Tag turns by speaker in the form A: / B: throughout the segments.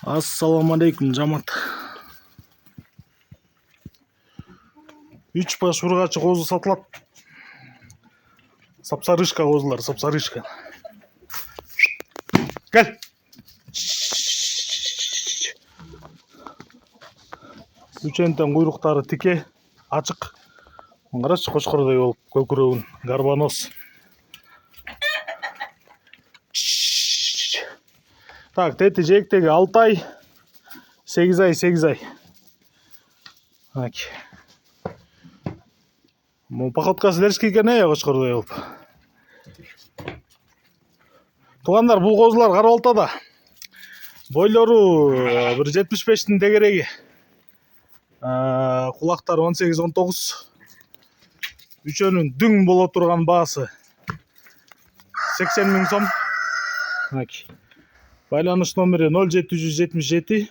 A: Assalamu алейкум, жамат. 3 баш ургачы козу сатылат. Сапсарышка козулар, сапсарышка. Гел. Үчөнтөн куйруктары тике, ачык. Карачы кочкордой болуп, көкүрөгүн гарбаноз. Так, тети жээктеги 6 ай, 8 ай, 8 ай. Так. Походкасы дерски экен кочкордой болуп. Туугандар, бул козулар карап алтада. Бойлору бир 75-тин дегереги. Кулактары 18-19. Үчөөнүн дүң боло турган баасы 80 000 сом. Так. Байланыш номери 0777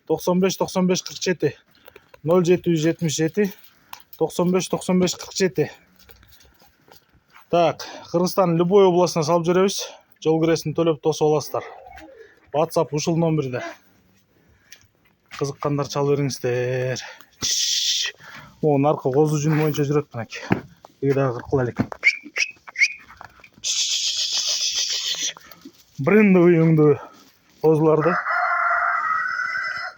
A: 95 95 47. 0777 95 95 47. Так, Кыргызстан любой областына салып жүрөбүз. Жол киресин төлөп тосуп аласыздар. WhatsApp ушул номерде. Кызыккандар чалып бериңиздер. О, наркы козу жүнү боюнча жүрөт мынакей. Эги дагы кыркыла элек. Брендовый өңдүү козуларды